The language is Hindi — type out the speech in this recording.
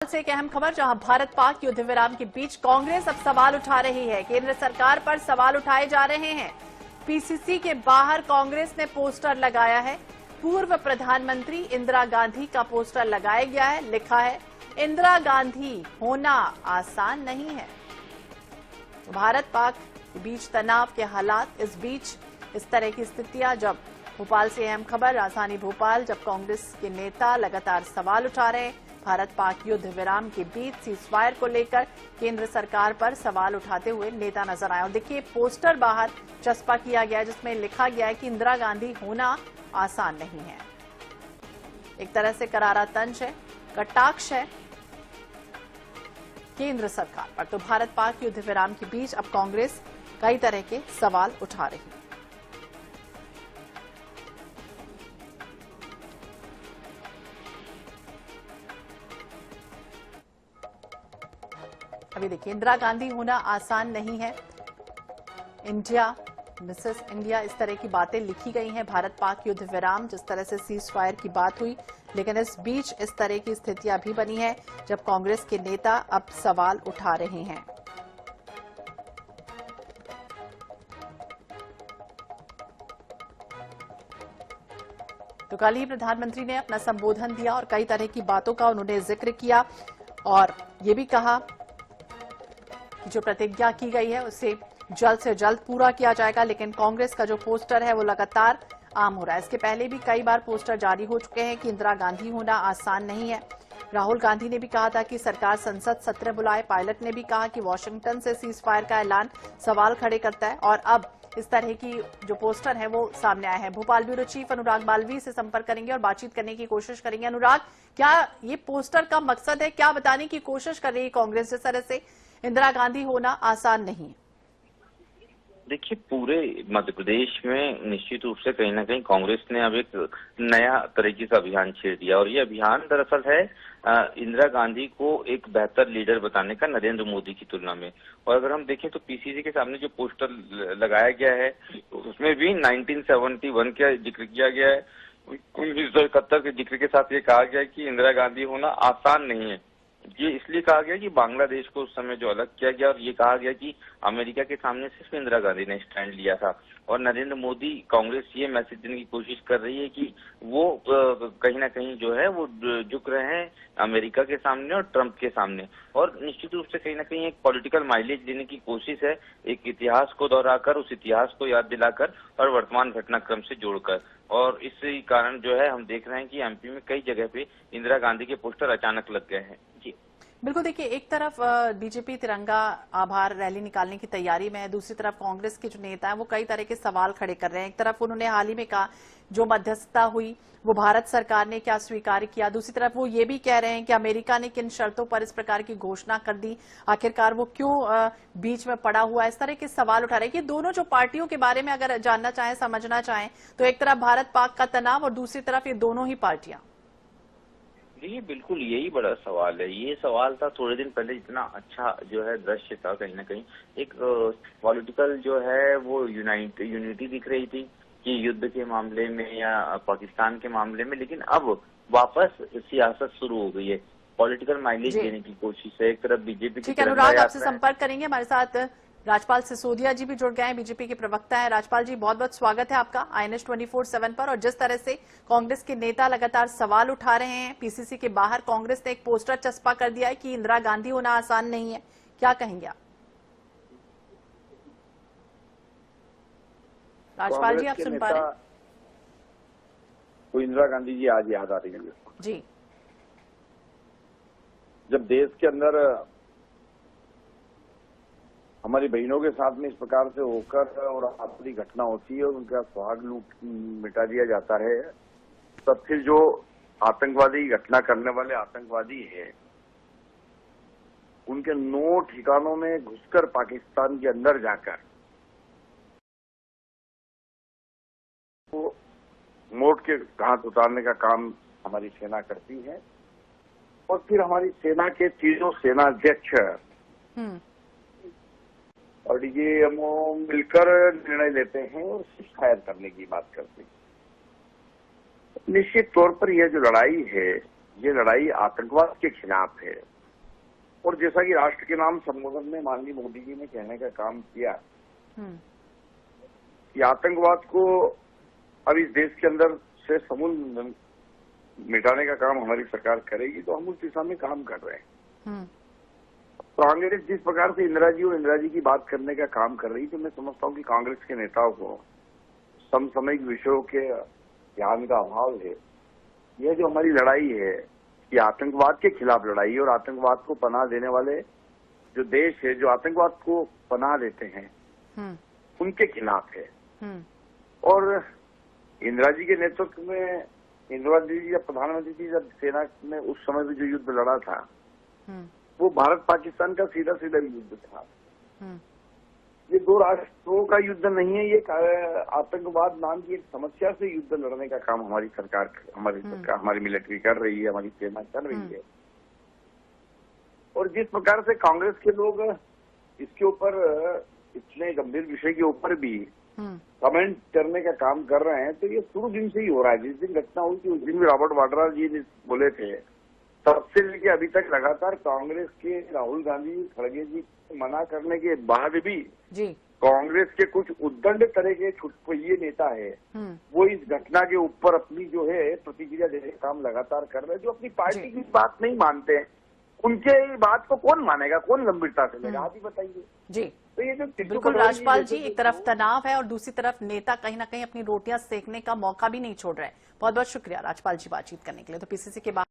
से एक अहम खबर, जहां भारत पाक युद्ध विराम के बीच कांग्रेस अब सवाल उठा रही है। केंद्र सरकार पर सवाल उठाए जा रहे हैं। पीसीसी के बाहर कांग्रेस ने पोस्टर लगाया है। पूर्व प्रधानमंत्री इंदिरा गांधी का पोस्टर लगाया गया है। लिखा है, इंदिरा गांधी होना आसान नहीं है। भारत पाक के बीच तनाव के हालात, इस बीच इस तरह की स्थितियां, जब भोपाल से अहम खबर, राजधानी भोपाल, जब कांग्रेस के नेता लगातार सवाल उठा रहे हैं। भारत पाक युद्ध विराम के बीच सीजफायर को लेकर केंद्र सरकार पर सवाल उठाते हुए नेता नजर आए। और देखिए, पोस्टर बाहर चस्पा किया गया है जिसमें लिखा गया है कि इंदिरा गांधी होना आसान नहीं है। एक तरह से करारा तंज है, कटाक्ष है केंद्र सरकार पर। तो भारत पाक युद्ध विराम के बीच अब कांग्रेस कई तरह के सवाल उठा रही है। अभी देखिए, इंदिरा गांधी होना आसान नहीं है, इंडिया मिसेस इंडिया, इस तरह की बातें लिखी गई हैं। भारत पाक युद्ध विराम, जिस तरह से सीज फायर की बात हुई, लेकिन इस बीच इस तरह की स्थितियां भी बनी है जब कांग्रेस के नेता अब सवाल उठा रहे हैं। तो कल ही प्रधानमंत्री ने अपना संबोधन दिया और कई तरह की बातों का उन्होंने जिक्र किया और ये भी कहा कि जो प्रतिज्ञा की गई है उसे जल्द से जल्द पूरा किया जाएगा। लेकिन कांग्रेस का जो पोस्टर है वो लगातार आम हो रहा है। इसके पहले भी कई बार पोस्टर जारी हो चुके हैं कि इंदिरा गांधी होना आसान नहीं है। राहुल गांधी ने भी कहा था कि सरकार संसद सत्र बुलाए। पायलट ने भी कहा कि वॉशिंगटन से सीज फायर का ऐलान सवाल खड़े करता है। और अब इस तरह की जो पोस्टर है वो सामने आए हैं। भोपाल ब्यूरो चीफ अनुराग मालवीय से संपर्क करेंगे और बातचीत करने की कोशिश करेंगे। अनुराग, क्या ये पोस्टर का मकसद है? क्या बताने की कोशिश कर रही है कांग्रेस जिस तरह से इंदिरा गांधी होना आसान नहीं है? देखिए, पूरे मध्य प्रदेश में निश्चित रूप से कहीं ना कहीं कांग्रेस ने अब एक नया तरीके का अभियान छेड़ दिया और ये अभियान दरअसल है इंदिरा गांधी को एक बेहतर लीडर बताने का नरेंद्र मोदी की तुलना में। और अगर हम देखें तो पीसीसी के सामने जो पोस्टर लगाया गया है उसमें भी 1971 का जिक्र किया गया है। 1971 के जिक्र के साथ ये कहा गया है कि इंदिरा गांधी होना आसान नहीं है। ये इसलिए कहा गया कि बांग्लादेश को उस समय जो अलग किया गया और ये कहा गया कि अमेरिका के सामने सिर्फ इंदिरा गांधी ने स्टैंड लिया था। और नरेंद्र मोदी, कांग्रेस ये मैसेज देने की कोशिश कर रही है कि वो कहीं ना कहीं जो है वो झुक रहे हैं अमेरिका के सामने और ट्रंप के सामने। और निश्चित रूप से कहीं ना कहीं एक पॉलिटिकल माइलेज देने की कोशिश है, एक इतिहास को दोहराकर, उस इतिहास को याद दिलाकर और वर्तमान घटनाक्रम से जोड़कर। और इसी कारण जो है हम देख रहे हैं कि एमपी में कई जगह पे इंदिरा गांधी के पोस्टर अचानक लग गए हैं। जी बिल्कुल, देखिए, एक तरफ बीजेपी तिरंगा आभार रैली निकालने की तैयारी में है, दूसरी तरफ कांग्रेस के जो नेता हैं वो कई तरह के सवाल खड़े कर रहे हैं। एक तरफ उन्होंने हाल ही में कहा जो मध्यस्थता हुई वो भारत सरकार ने क्या स्वीकार किया, दूसरी तरफ वो ये भी कह रहे हैं कि अमेरिका ने किन शर्तों पर इस प्रकार की घोषणा कर दी, आखिरकार वो क्यों बीच में पड़ा हुआ है। इस तरह के सवाल उठा रहे हैं कि दोनों जो पार्टियों के बारे में अगर जानना चाहें, समझना चाहें, तो एक तरफ भारत पाक का तनाव और दूसरी तरफ ये दोनों ही पार्टियां। जी बिल्कुल, यही बड़ा सवाल है। ये सवाल था थोड़े दिन पहले, इतना अच्छा जो है दृश्य था, कहीं ना कहीं एक पॉलिटिकल जो है वो यूनिटी दिख रही थी कि युद्ध के मामले में या पाकिस्तान के मामले में। लेकिन अब वापस सियासत शुरू हो गई है, पॉलिटिकल माइलेज देने की कोशिश है। एक तरफ बीजेपी की अनुराग, आपसे संपर्क करेंगे। हमारे साथ राजपाल सिसोदिया जी भी जुड़ गए हैं, बीजेपी के प्रवक्ता हैं। राजपाल जी, बहुत बहुत स्वागत है आपका INS 24/7 पर। और जिस तरह से कांग्रेस के नेता लगातार सवाल उठा रहे हैं, पीसीसी के बाहर कांग्रेस ने एक पोस्टर चस्पा कर दिया है कि इंदिरा गांधी होना आसान नहीं है, क्या कहेंगे आप? राजपाल जी, आप सुन पा रहे हैं? तो इंदिरा गांधी जी आज याद आ रही है जी। जब देश के अंदर हमारी बहनों के साथ में इस प्रकार से होकर और आपसी घटना होती है और उनका सुहाग लूट मिटा दिया जाता है, तब फिर जो आतंकवादी घटना करने वाले आतंकवादी हैं उनके 9 ठिकानों में घुसकर पाकिस्तान के अंदर जाकर वो मोट के घात उतारने का काम हमारी सेना करती है। और फिर हमारी सेना के तीनों सेनाध्यक्ष और डीजीएमओ मिलकर निर्णय लेते हैं और सीजफायर करने की बात करते हैं। निश्चित तौर पर यह जो लड़ाई है ये लड़ाई आतंकवाद के खिलाफ है। और जैसा कि राष्ट्र के नाम संबोधन में माननीय मोदी जी ने कहने का काम किया कि आतंकवाद को अब इस देश के अंदर से समूल मिटाने का काम हमारी सरकार करेगी, तो हम उस दिशा में काम कर रहे हैं। कांग्रेस जिस प्रकार से इंदिरा जी की बात करने का काम कर रही, तो मैं समझता हूँ कि कांग्रेस के नेताओं को समसामयिक विषयों के ध्यान का अभाव है। यह जो हमारी लड़ाई है, ये आतंकवाद के खिलाफ लड़ाई है और आतंकवाद को पनाह देने वाले जो देश है, जो आतंकवाद को पनाह देते हैं, उनके खिलाफ है। और इंदिरा जी के नेतृत्व में, इंदिरा जी जब प्रधानमंत्री थी, जब सेना में उस समय भी जो युद्ध लड़ा था, वो भारत पाकिस्तान का सीधा युद्ध था। ये दो राष्ट्रों का युद्ध नहीं है, ये आतंकवाद नाम की एक समस्या से युद्ध लड़ने का काम हमारी सरकार हमारी मिलिट्री कर रही है, हमारी सेना कर रही है। और जिस प्रकार से कांग्रेस के लोग इसके ऊपर, इतने गंभीर विषय के ऊपर भी कमेंट करने का काम कर रहे हैं, तो ये शुरू दिन से ही हो रहा है। जिस दिन घटना हुई थी उस दिन भी रॉबर्ट वाड्रा जी ने बोले थे, तब से लेकर अभी तक लगातार कांग्रेस के राहुल गांधी, खड़गे जी मना करने के बाद भी कांग्रेस के कुछ उद्दंड तरह के छुटपुइये नेता है, वो इस घटना के ऊपर अपनी जो है प्रतिक्रिया देने का काम लगातार कर रहे हैं। जो अपनी पार्टी की बात नहीं मानते हैं, उनके बात को कौन मानेगा, कौन गंभीरता से लेगा, आप ही बताइए। जी, तो ये जो बिल्कुल राजपाल जी, एक तरफ तनाव है और दूसरी तरफ नेता कहीं ना कहीं अपनी रोटियां सेकने का मौका भी नहीं छोड़ रहे हैं। बहुत बहुत शुक्रिया राजपाल जी बातचीत करने के लिए। तो पीसीसी के बाद